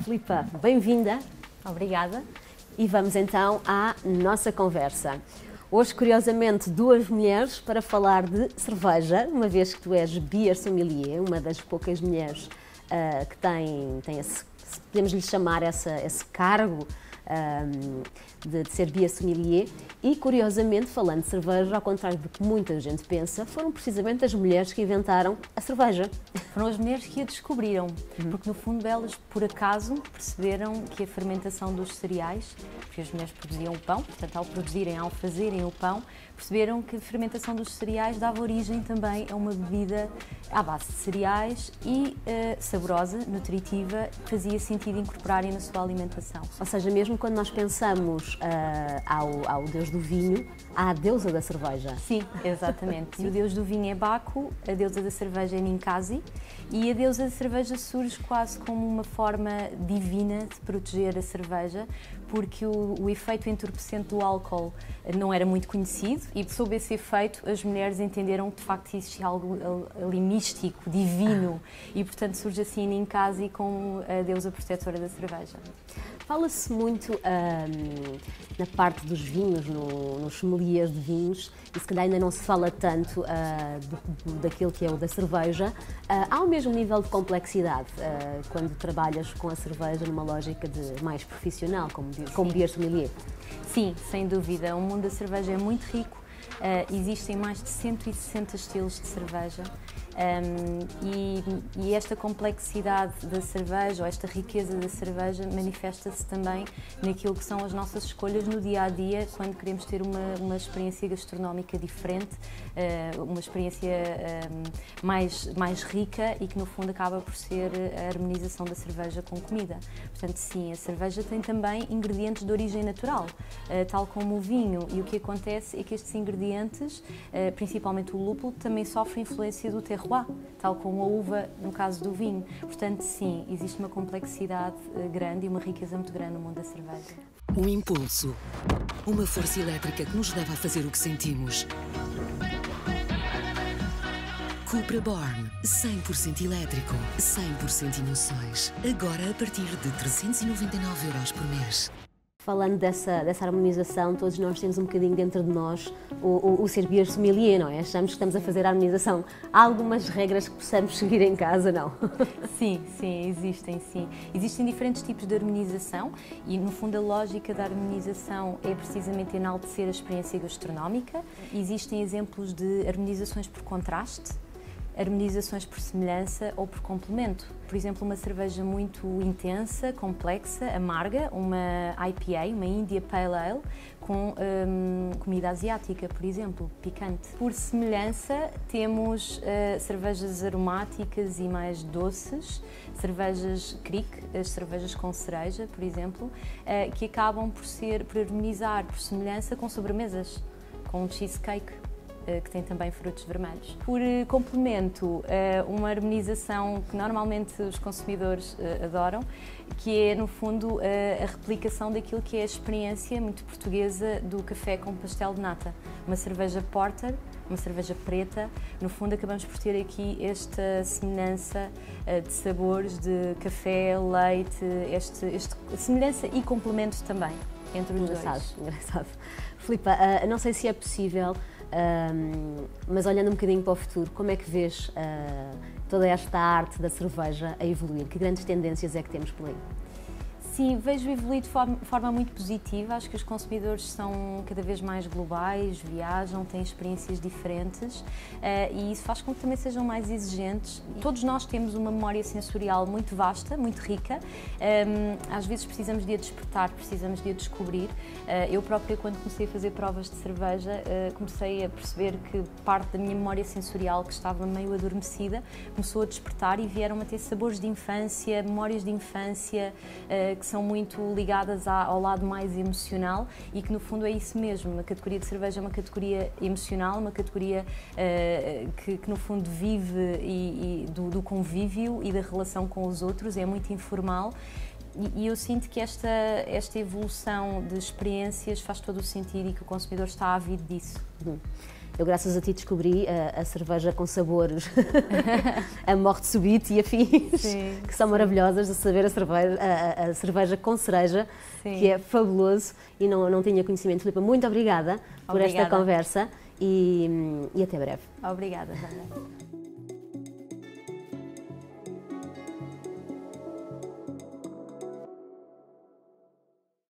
Filipa, bem-vinda. Obrigada. E vamos então à nossa conversa. Hoje, curiosamente, duas mulheres para falar de cerveja, uma vez que tu és beer sommelier, uma das poucas mulheres que tem esse, podemos lhe chamar esse cargo de ser beer sommelier. E, curiosamente, falando de cerveja, ao contrário do que muita gente pensa, foram precisamente as mulheres que inventaram a cerveja. Foram as mulheres que a descobriram, porque no fundo elas, por acaso, perceberam que a fermentação dos cereais, porque as mulheres produziam o pão, portanto, ao fazerem o pão, perceberam que a fermentação dos cereais dava origem também a uma bebida à base de cereais e saborosa, nutritiva, que fazia sentido incorporarem na sua alimentação. Ou seja, mesmo quando nós pensamos ao deus do vinho, há a deusa da cerveja. Sim, exatamente. E o deus do vinho é Baco, a deusa da cerveja é Ninkasi, e a deusa da cerveja surge quase como uma forma divina de proteger a cerveja, porque o efeito entorpecente do álcool não era muito conhecido e, sob esse efeito, as mulheres entenderam que de facto existia algo ali místico, divino, e portanto surge assim Ninkasi como a deusa protetora da cerveja. Fala-se muito na parte dos vinhos, nos sommeliers de vinhos, e se calhar ainda não se fala tanto daquilo que é o da cerveja. Há o mesmo nível de complexidade quando trabalhas com a cerveja numa lógica mais profissional, como beer sommelier? Sim, sem dúvida. O mundo da cerveja é muito rico. Existem mais de 160 estilos de cerveja. E esta complexidade da cerveja, ou esta riqueza da cerveja, manifesta-se também naquilo que são as nossas escolhas no dia-a-dia, quando queremos ter uma experiência gastronómica diferente, uma experiência mais rica e que no fundo acaba por ser a harmonização da cerveja com comida. Portanto, sim, a cerveja tem também ingredientes de origem natural, tal como o vinho, e o que acontece é que estes ingredientes, principalmente o lúpulo, também sofrem influência do terroir, tal como a uva no caso do vinho. Portanto, sim, existe uma complexidade grande e uma riqueza muito grande no mundo da cerveja. Um impulso, uma força elétrica que nos leva a fazer o que sentimos. Cupra Born, 100% elétrico, 100% emoções. Agora a partir de 399 € por mês. Falando dessa harmonização, todos nós temos um bocadinho dentro de nós o ser beer sommelier, não é? Achamos que estamos a fazer a harmonização. Há algumas regras que possamos seguir em casa, não? Sim, existem, sim. Existem diferentes tipos de harmonização e, no fundo, a lógica da harmonização é precisamente enaltecer a experiência gastronómica. Existem exemplos de harmonizações por contraste, harmonizações por semelhança ou por complemento. Por exemplo, uma cerveja muito intensa, complexa, amarga, uma IPA, uma India Pale Ale, com comida asiática, por exemplo, picante. Por semelhança, temos cervejas aromáticas e mais doces, cervejas Kriek, as cervejas com cereja, por exemplo, que acabam por harmonizar por semelhança com sobremesas, com um cheesecake, que tem também frutos vermelhos. Por complemento, uma harmonização que normalmente os consumidores adoram, que é, no fundo, a replicação daquilo que é a experiência muito portuguesa do café com pastel de nata. Uma cerveja porter, uma cerveja preta, no fundo acabamos por ter aqui esta semelhança de sabores de café, leite, semelhança e complemento também entre os dois. Engraçado. Filipa, não sei se é possível, mas olhando um bocadinho para o futuro, como é que vês toda esta arte da cerveja a evoluir? Que grandes tendências é que temos por aí? Sim, vejo evoluir de forma muito positiva. Acho que os consumidores são cada vez mais globais, viajam, têm experiências diferentes e isso faz com que também sejam mais exigentes. Todos nós temos uma memória sensorial muito vasta, muito rica. Às vezes precisamos de a despertar, precisamos de a descobrir. Eu própria, quando comecei a fazer provas de cerveja, comecei a perceber que parte da minha memória sensorial, que estava meio adormecida, começou a despertar e vieram a ter sabores de infância, memórias de infância, que são muito ligadas ao lado mais emocional e que no fundo é isso mesmo. A categoria de cerveja é uma categoria emocional, uma categoria que no fundo vive do convívio e da relação com os outros, é muito informal. E eu sinto que esta evolução de experiências faz todo o sentido e que o consumidor está ávido disso. Eu, graças a ti, descobri a cerveja com sabores, a Morte Subite e afins, Sim, que são maravilhosas, a saber a cerveja com cereja, sim. que é fabuloso, e não tinha conhecimento. Filipa, muito obrigada por esta Obrigada. conversa e até breve. Obrigada, Wanda.